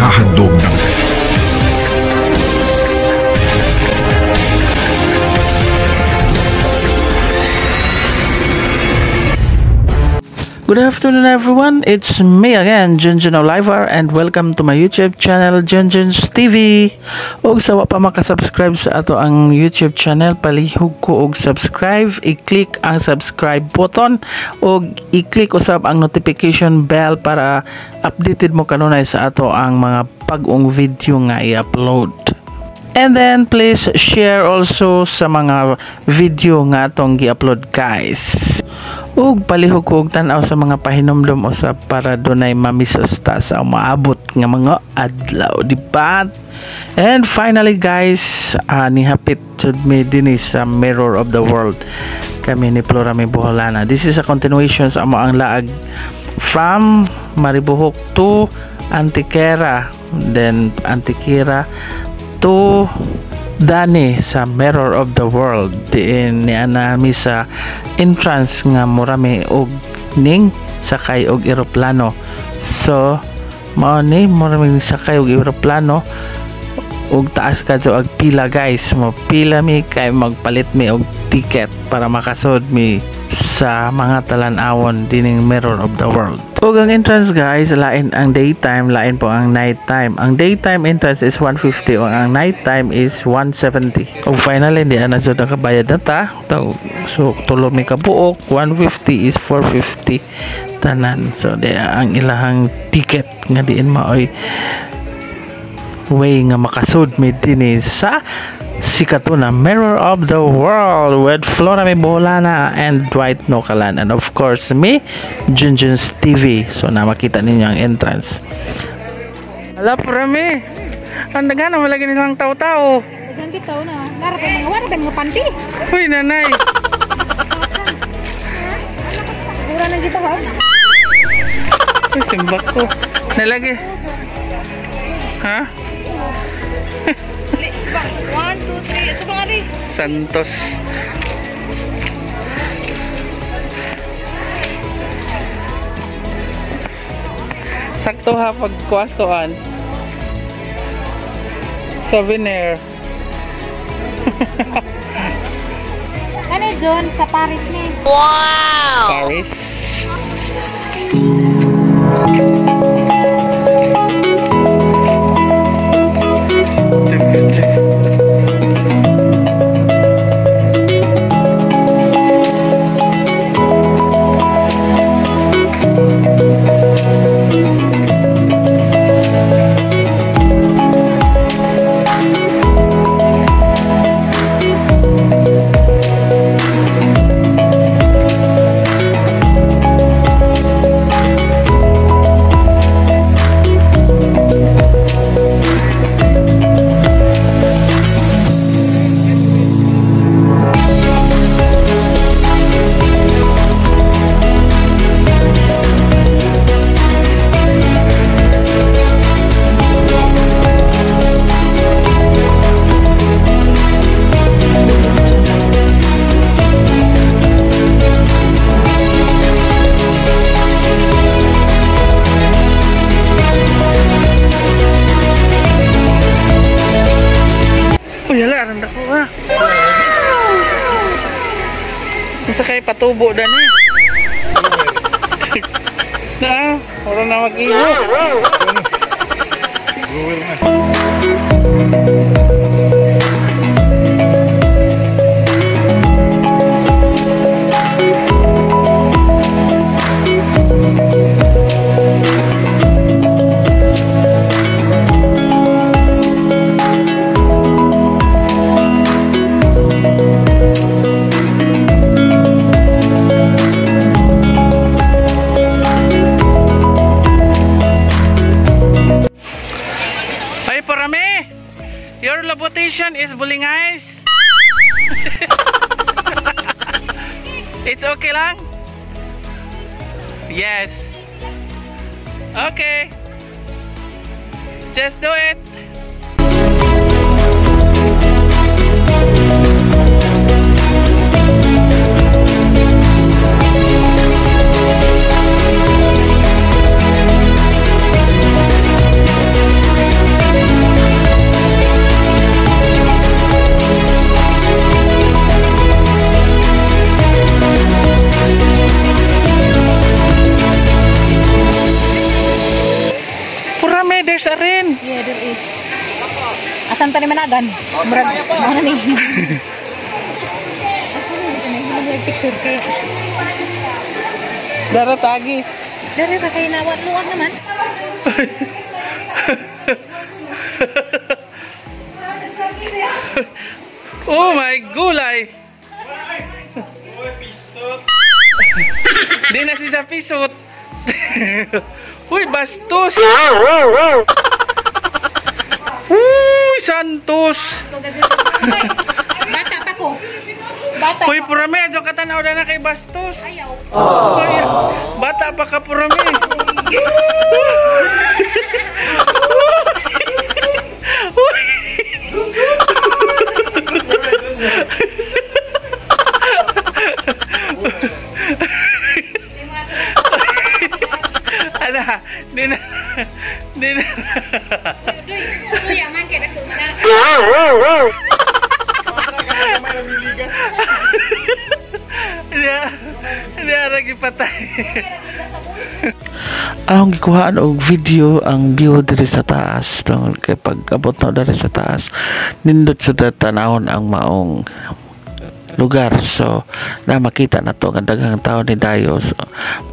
ihahandog ng Good afternoon everyone, it's me again, Junjun Oliver, and welcome to my YouTube channel, Junjun's TV. Og sa wa pa makasubscribe sa ato ang YouTube channel, palihog ko og subscribe, i-click ang subscribe button og i-click usab ang notification bell para updated mo kanunay sa ato ang mga pag-ong video nga i-upload. And then please share also sa mga video nga atong gi-upload guys. Ug palihog ko og tan-aw sa mga pahinomdom usab para dunay mamisosta sa maabot nga mga adlaw, di ba? And finally guys, nihapit jud mi dinhi sa Mirror of the World kami ni Florami Boholana. This is a continuation sa amo ang laag from Maribohok to Antiquera, then Antiquera to Dani sa Mirror of the World. Diin ni anami sa entrance nga murami og ning sakay og eroplano. So mao ni murami sakay og eroplano og taas kadto ag pila guys. Mo pila mi kay magpalit mi og ticket para makasud mi sa mga talan-awon dining Mirror of the World. Ug ang entrance guys, lain ang daytime, lain po ang nighttime. Ang daytime entrance is 150 ug ang nighttime is 170. Ug finally di ana jud ang kabayad na ta. So tulo mi ka buok, 150 is 450 tanan. So di ang ilahang ticket nga diin maoy way nga makasud mi dinhi sa sikat na Mirror of the World with Florami Boholana and Dwight Nocalan, and of course me, Junjun's TV. So na makita ninyo ang entrance. Hala Florami, ang dagan na malagi nilang tao-tao. Dagan kita na. Naragan mga panty. Uy nanay. Mura na kita ha. Uy simbak ko. Nalagi. Ha? 1, 2, 3. Ito mga rin. Santos. Sakto ha pagkuwas koan. Souvenir. Ano John sa Paris ni? Wow! Paris. Sa kay patubo dan ni. Na, orang na mag-iho. Your lobotation is bulingais. It's okay lang? Yes. Okay. Just do it. Purame, there's a rin. Yeah, there is. Asan tani managan? Murag, mana ni? Hindi picture kay. Darat agi. Dari sa kay nawat luwag naman. Oh my gulay. Di na siya pisot. Uy, bastos. Uy, santos. Bata pa ko. Bata. Uy, Purame, adyo ka tanaw na kay bastos. Ayaw. Uy, bata pa ka, Purame. Di na. Uy, yaman kay dagko na. Hindi lagi patay. Ang gikuhaan og video ang view diri sa taas tungod kay pag-abot na diri sa taas nindot sa tanawon ang maong lugar. So na makita na to ang daghang tao ni Dayo. So,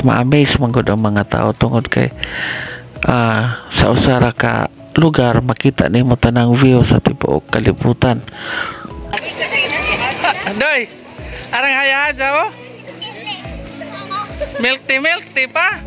ma-amaze man gud ang mga tao tungod kay sa usara ka lugar makita nimo tanang view sa tibuok kalibutan. Doy, arang hayahad oh. Milk tea pa.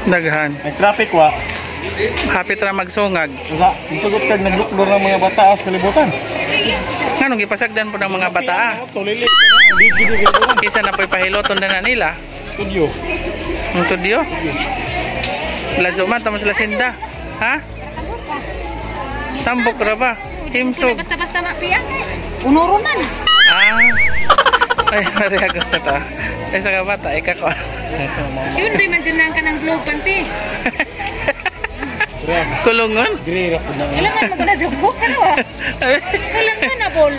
Daghan. Nag-traffic wa. Hapit ra magsungag. Wala, isugot kag naglukbor ng mga bata sa kalibutan. Nganong gipasagdan po ng mga bata Tulilit na, bigid kalibutan. Isa na po'y pahiloton na nila. Studio. Ang tudyo? Ladyo man, tamo sila sinda. Ha? Tambok ra ba? Himsog. Basta-basta mapiyak. Unuro man. Ay, mariago na ta. Ay, sa kabata, ika ko. Yun rin man dyan ka ng globe panty. Kulungon? Grira po na. Kailangan mo ko na jabok ka na wa. Kailangan na bol.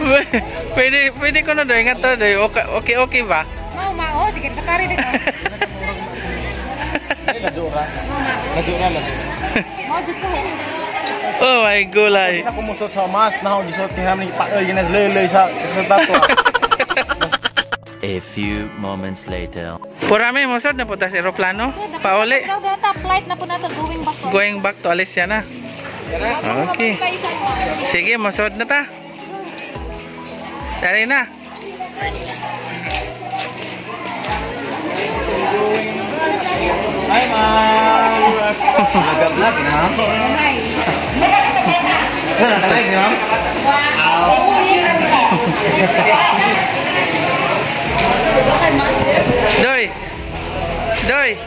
Pwede ko na doy nga to doy. Okay ba? Mao. Sige, patari din. Ay, ladura. Mao. Ladura lang. Mao, dito ko. Oh my gulay. Sa kumusot sa mas na ako gisot kaya ni pael yung naglelay sa dato. A few moments later. Purame, musod na po ta sa aeroplano. Pauli. Flight na po natin Going back to Alicia na. Okay. Sige, musod na ta. Dari na. Hi, ma'am. Lagab na, ma'am. Hi, ma'am. Doy.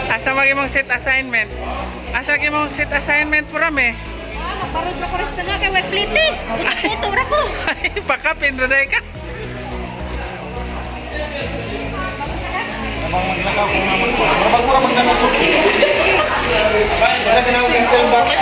Asa mong set assignment? Asa mong set assignment Purame? Parod na ko rin nga kay wag plitin. Ito ra ko. Ay, pakapin rin ka. Abang maglakaw kung abang mo magdano ko. Wala ka na ang film bakit?